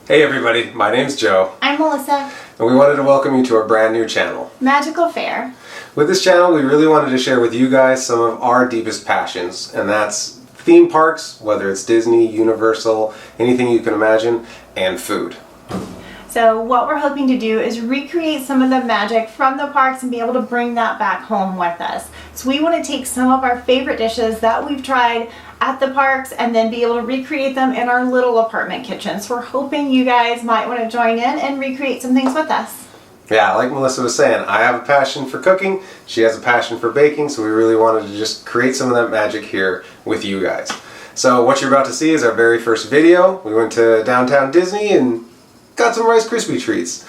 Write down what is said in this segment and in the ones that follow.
Hey everybody, my name's Joe. I'm Melissa. And we wanted to welcome you to our brand new channel. Magical Fair. With this channel, we really wanted to share with you guys some of our deepest passions, and that's theme parks, whether it's Disney, Universal, anything you can imagine, and food. So what we're hoping to do is recreate some of the magic from the parks and be able to bring that back home with us. So we want to take some of our favorite dishes that we've tried at the parks and then be able to recreate them in our little apartment kitchen. So we're hoping you guys might want to join in and recreate some things with us. Yeah, like Melissa was saying, I have a passion for cooking, she has a passion for baking, so we really wanted to just create some of that magic here with you guys. So what you're about to see is our very first video. We went to downtown Disney and got some Rice Krispie treats.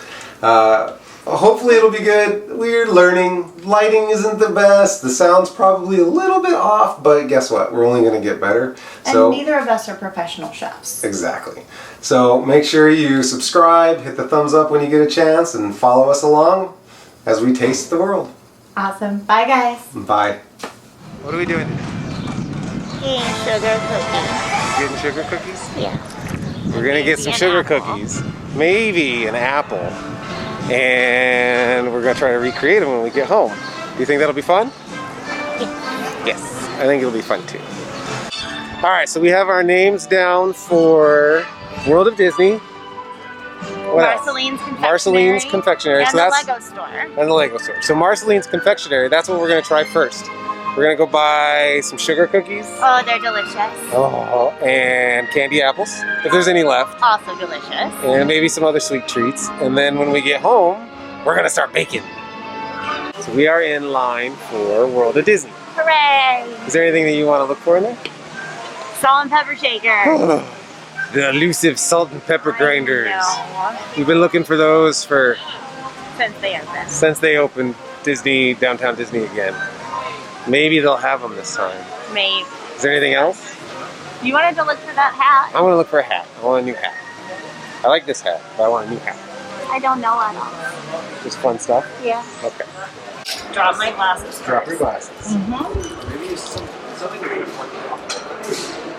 Hopefully it'll be good. We're learning. Lighting isn't the best. The sound's probably a little bit off, but guess what? We're only going to get better. And neither of us are professional chefs. Exactly. So make sure you subscribe, hit the thumbs up when you get a chance, and follow us along as we taste the world. Awesome. Bye guys. Bye. What are we doing today? Eating sugar cookies. Getting sugar cookies? Yeah. We're going to get some sugar cookies. Maybe an apple. And we're going to try to recreate them when we get home. Do you think that'll be fun? Yes, I think it'll be fun too. Alright, so we have our names down for World of Disney. What Marceline's else? Confectionery. Marceline's Confectionery. And so the that's, Lego store. And the Lego store. So Marceline's Confectionery, that's what we're going to try first. We're going to go buy some sugar cookies. Oh, they're delicious. Oh, and candy apples, if there's any left. Also delicious. And maybe some other sweet treats. And then when we get home, we're gonna start baking. So we are in line for World of Disney. Hooray! Is there anything that you want to look for in there? Salt and pepper shaker. The elusive salt and pepper grinders. No. We've been looking for those for Since they opened. Disney, downtown Disney again. Maybe they'll have them this time. Maybe. Is there anything else? You wanted to look for that hat? I want to look for a hat. I want a new hat. I like this hat, but I want a new hat. I don't know at all. Just fun stuff? Yeah. Okay. Drop my glasses. Drop your glasses.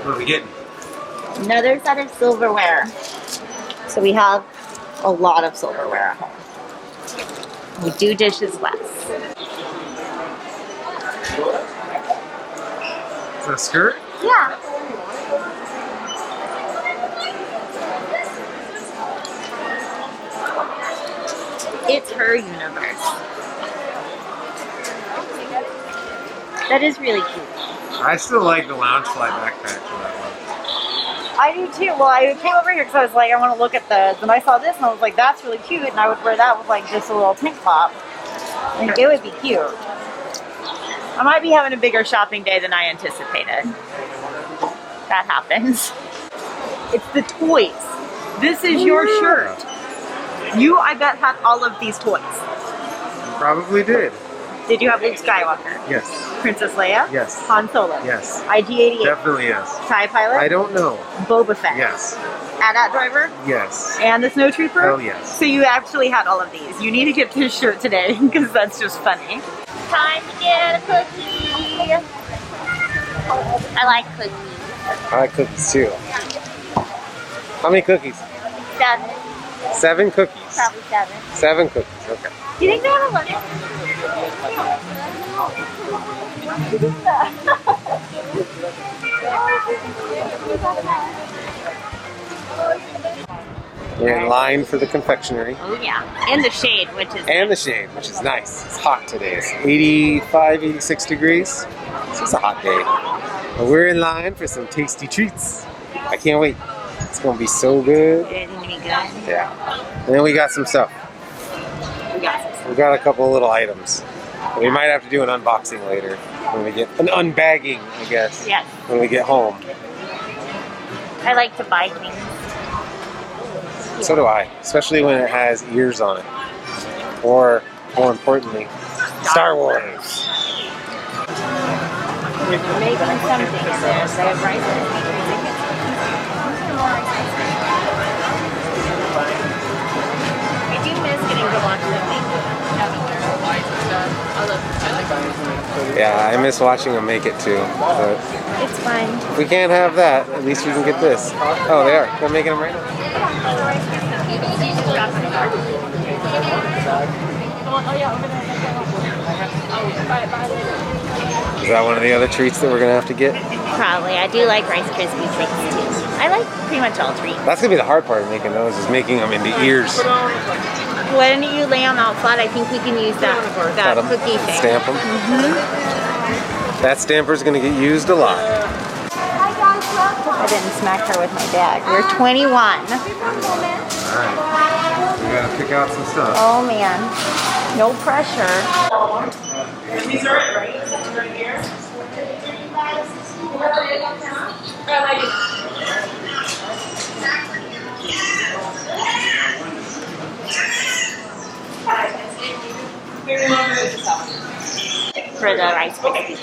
What are we getting? Another set of silverware. So we have a lot of silverware at home. We do dishes less. Is that a skirt? Yeah. It's her universe. That is really cute. I still like the Loungefly backpack for that one. I do too. Well, I came over here because I was like, I want to look at those. And I saw this and I was like, that's really cute. And I would wear that with like just a little tank top. And it would be cute. I might be having a bigger shopping day than I anticipated. That happens. It's the toys. This is your shirt. You, I bet, had all of these toys. Probably did. Did you have Luke Skywalker? Yes. Princess Leia? Yes. Han Solo? Yes. IG-88? Definitely yes. TIE Pilot? I don't know. Boba Fett? Yes. AT-AT Driver? Yes. And the Snow Trooper? Hell yes. So you actually had all of these. You need to get this shirt today because that's just funny. Time to get a cookie. I like cookies. I like cookies too. How many cookies? 7. 7 cookies. Probably 7. 7 cookies, okay. Do you think they have a limit? We're in line for the confectionery. Oh yeah. In the shade, which is And the shade, which is nice. It's hot today. It's 85, 86 degrees. So it's a hot day. But we're in line for some tasty treats. I can't wait. It's gonna be so good. It's gonna be good. Yeah. And then we got some stuff. We got a couple little items. We might have to do an unboxing later when we get an unbagging, I guess. Yes. When we get home. I like to buy things. So do I, especially when it has ears on it. Or, more importantly, Star Wars. They're making something in there. They have rice. I do miss getting to watch them make Yeah, I miss watching them make it too. But It's fine. if we can't have that, at least we can get this. Oh, they are. They're making them right now. Is that one of the other treats that we're gonna have to get? Probably. I do like Rice Krispie treats too. I like pretty much all treats. That's gonna be the hard part of making those, is making them into ears. Why don't you lay them out flat? I think we can use that cookie thing. Stamp them. That stamper's gonna get used a lot. I didn't smack her with my bag. We're 21. Alright. We gotta pick out some stuff. Oh man. No pressure. These are it, right? Right here. For the Rice Krispie. Is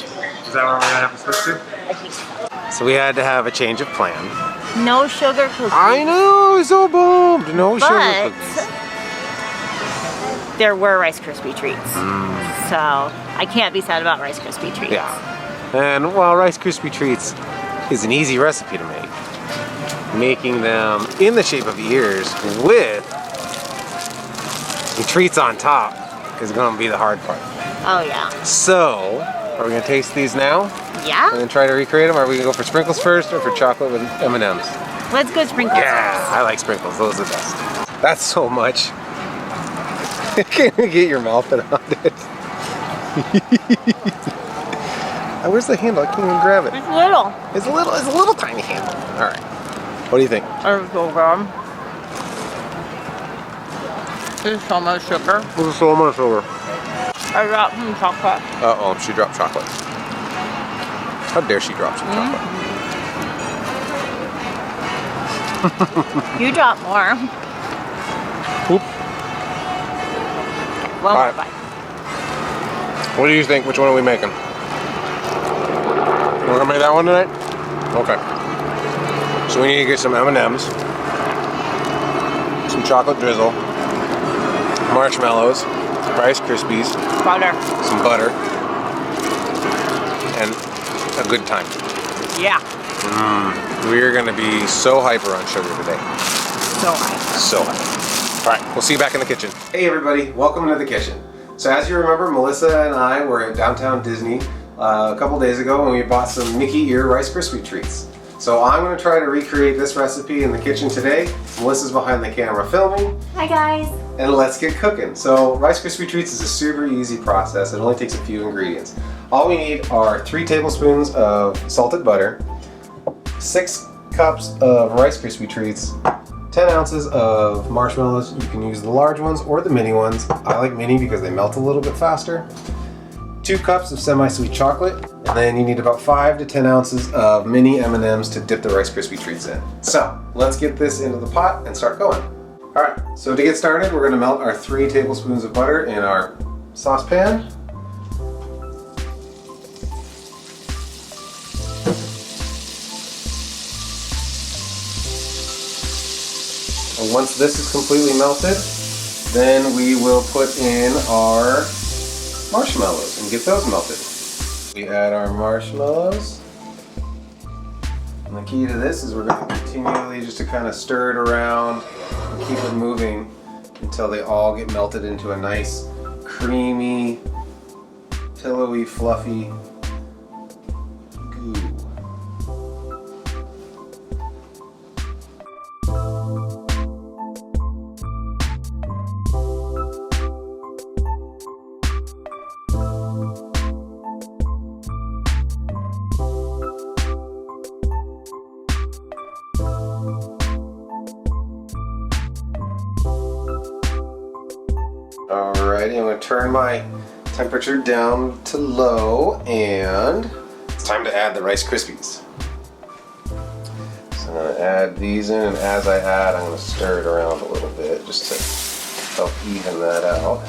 that what we're gonna have to switch to? I think so. So we had to have a change of plan. No sugar cookies. I know, so bummed. No sugar But cookies. there were Rice Krispie treats. So I can't be sad about Rice Krispie treats. Yeah. And while Rice Krispie treats is an easy recipe to make, making them in the shape of ears with the treats on top is going to be the hard part. Oh yeah. So, are we going to taste these now Yeah? and then try to recreate them? Or are we going to go for sprinkles first or for chocolate with M&Ms? Let's go sprinkles Yeah, I like sprinkles. Those are the best. That's so much. Can't even get your mouth around it. Where's the handle? I can't even grab it. It's little. It's a little tiny handle. All right. What do you think? There's so good. There's so much sugar. There's so much sugar. I got some chocolate. Uh-oh, she dropped chocolate. How dare she drop some chocolate? You drop more. Oop. One more Alright. bite. What do you think? Which one are we making? We're gonna make that one tonight? Okay. So we need to get some M&Ms, some chocolate drizzle, marshmallows, Rice Krispies, Butter. some butter, and a good time. Yeah. We're gonna be so hyper on sugar today. So high. So hyper. All right, we'll see you back in the kitchen. Hey everybody, welcome to the kitchen. So as you remember, Melissa and I were at downtown Disney a couple days ago and we bought some Mickey ear Rice Krispie treats. So I'm gonna try to recreate this recipe in the kitchen today. Melissa's behind the camera filming. Hi guys. And let's get cooking. So Rice Krispie treats is a super easy process. It only takes a few ingredients. All we need are 3 tablespoons of salted butter, 6 cups of Rice Krispie treats, 10 ounces of marshmallows. You can use the large ones or the mini ones. I like mini because they melt a little bit faster. 2 cups of semi-sweet chocolate, and then you need about 5 to 10 ounces of mini M&Ms to dip the Rice Krispie treats in. So let's get this into the pot and start going. All right, so to get started, we're gonna melt our 3 tablespoons of butter in our saucepan. And once this is completely melted, then we will put in our marshmallows and get those melted. We add our marshmallows. And the key to this is we're going to continually just to kind of stir it around and keep it moving until they all get melted into a nice, creamy, pillowy, fluffy goo. Alrighty, I'm going to turn my temperature down to low and it's time to add the Rice Krispies. So I'm going to add these in, and as I add, I'm going to stir it around a little bit just to help even that out.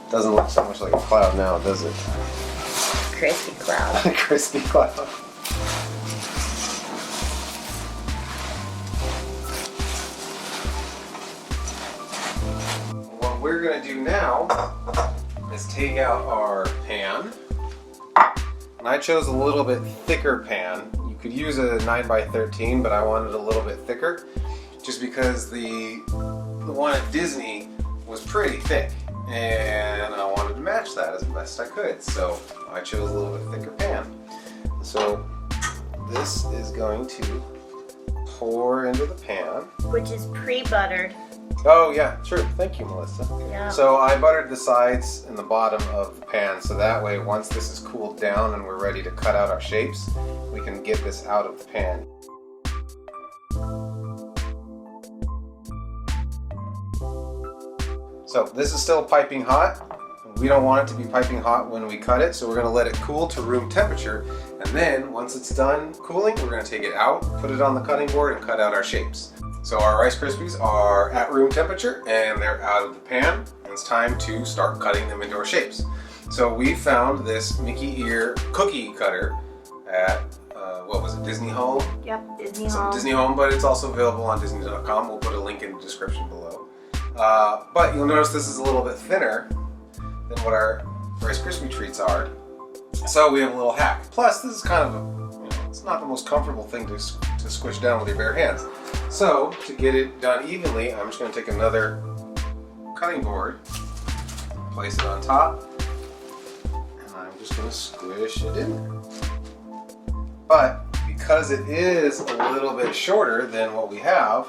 Doesn't look so much like a cloud now, does it? crispy cloud. Crispy cloud. What we're going to do now is take out our pan. And I chose a little bit thicker pan. You could use a 9x13, but I wanted a little bit thicker just because the one at Disney was pretty thick and I wanted to match that as best I could. So I chose a little bit thicker pan. So this is going to pour into the pan. Which is pre-buttered. Oh yeah, true. Thank you, Melissa. Yeah. So I buttered the sides and the bottom of the pan so that way once this is cooled down and we're ready to cut out our shapes, we can get this out of the pan. So this is still piping hot. We don't want it to be piping hot when we cut it, so we're going to let it cool to room temperature, and then once it's done cooling, we're going to take it out, put it on the cutting board, and cut out our shapes. So our Rice Krispies are at room temperature and they're out of the pan. It's time to start cutting them into our shapes. So we found this Mickey ear cookie cutter at, what was it, Disney Home? Yep, Disney So Home. Disney Home, but it's also available on Disney.com. We'll put a link in the description below. But you'll notice this is a little bit thinner than what our Rice Krispie treats are. So we have a little hack. Plus, this is kind of a, it's not the most comfortable thing to squish down with your bare hands. So to get it done evenly, I'm just going to take another cutting board, place it on top, and I'm just going to squish it in. But because it is a little bit shorter than what we have,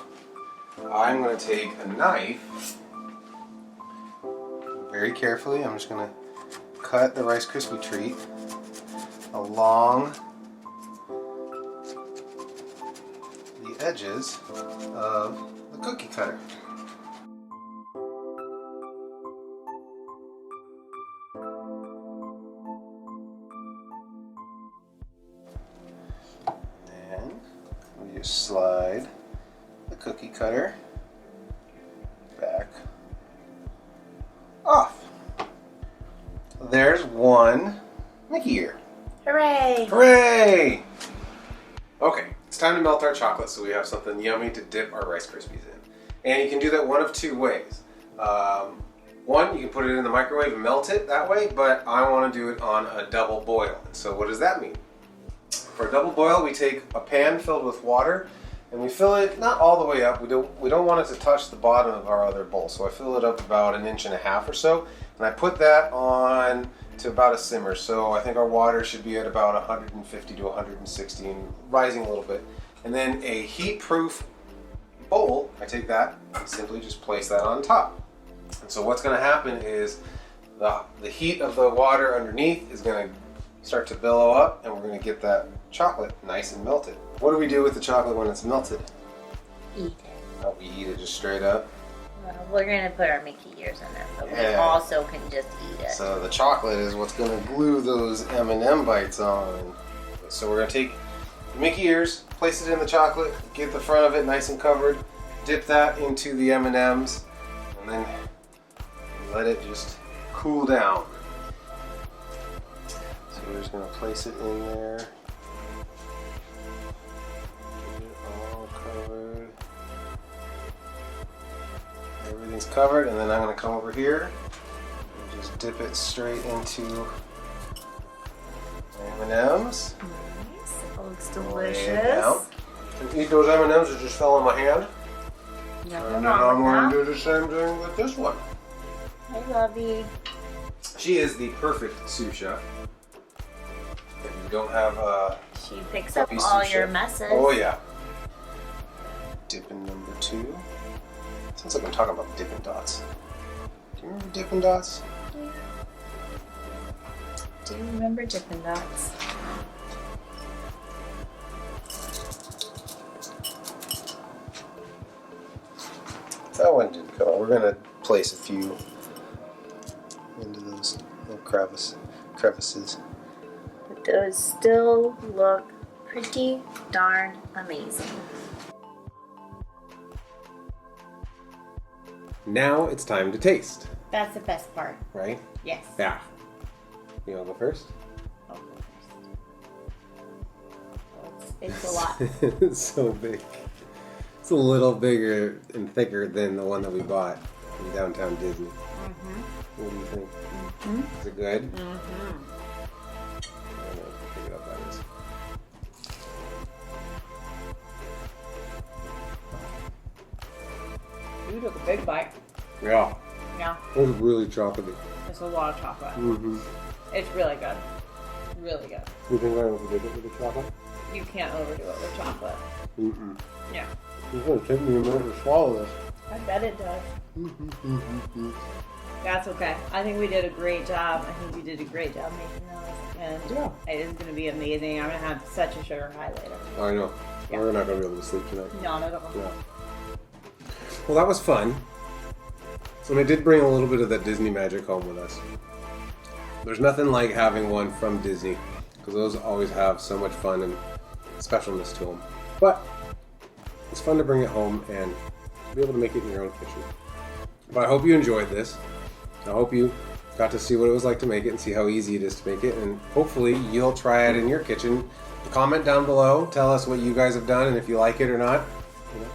I'm going to take a knife. Very carefully, I'm just going to cut the Rice Krispie treat along the edges of the cookie cutter. And we just slide the cookie cutter back off. There's one Mickey ear. Hooray! Hooray! Okay, it's time to melt our chocolate so we have something yummy to dip our Rice Krispies in. And you can do that one of two ways. One, you can put it in the microwave and melt it that way, but I want to do it on a double boil. So what does that mean? For a double boil, we take a pan filled with water and we fill it not all the way up. We don't want it to touch the bottom of our other bowl. So I fill it up about 1.5 inches or so, and I put that on to about a simmer. So I think our water should be at about 150 to 160 and rising a little bit. And then a heat-proof bowl, I take that and simply just place that on top. And so what's going to happen is the heat of the water underneath is going to start to billow up, and we're going to get that chocolate nice and melted. What do we do with the chocolate when it's melted? Eat it. Oh, we eat it just straight up. Well, we're gonna put our Mickey ears in there, but we Yeah. also can just eat it. So the chocolate is what's going to glue those M&M bites on. So we're going to take the Mickey ears, place it in the chocolate, get the front of it nice and covered, dip that into the M&Ms, and then let it just cool down. So we're just going to place it in there. Get it all covered. Everything's covered, and then I'm going to come over here and just dip it straight into M&Ms. Nice. That looks Lay it delicious. down. And eat those M&Ms that just fell on my hand. Nothing And then wrong I'm with going that. to do the same thing with this one. Hi, Lovey. She is the perfect sous chef. If you don't have She picks up Puppy all sous your chef. messes. Oh yeah. Dippin' number 2. Sounds like I'm talking about Dippin' Dots. Do you remember Dippin' Dots? Yeah. Do you remember Dippin' Dots? That one didn't come out. We're going to place a few into those little crevices. But those still look pretty darn amazing. Now it's time to taste, That's the best part. right? Yes. Yeah. You want to go first? Okay. It's a lot. It's so big. It's a little bigger and thicker than the one that we bought from Downtown Disney. What do you think? Is it good? I don't know if I pick it up by this. You took a big bite. Yeah. Yeah, It was really chocolatey. it's a lot of chocolate. Mm-hmm. It's really good. Really good. You think I overdid it with the chocolate? You can't overdo it with chocolate. Mm-mm. Yeah. It's going to take me a minute to swallow this. I bet it does. That's okay. I think we did a great job. I think you did a great job making those. And Yeah. it is going to be amazing. I'm going to have such a sugar high later. I know. Yeah. We're not going to be able to sleep tonight. No, no, no. Yeah. Well, that was fun. And I did bring a little bit of that Disney magic home with us. There's nothing like having one from Disney, because those always have so much fun and specialness to them. But it's fun to bring it home and be able to make it in your own kitchen. But I hope you enjoyed this. I hope you got to see what it was like to make it and see how easy it is to make it. And hopefully you'll try it in your kitchen. Comment down below. Tell us what you guys have done and if you like it or not. You know,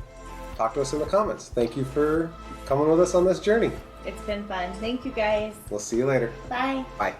talk to us in the comments. Thank you for coming with us on this journey. It's been fun. Thank you guys. We'll see you later. Bye. Bye.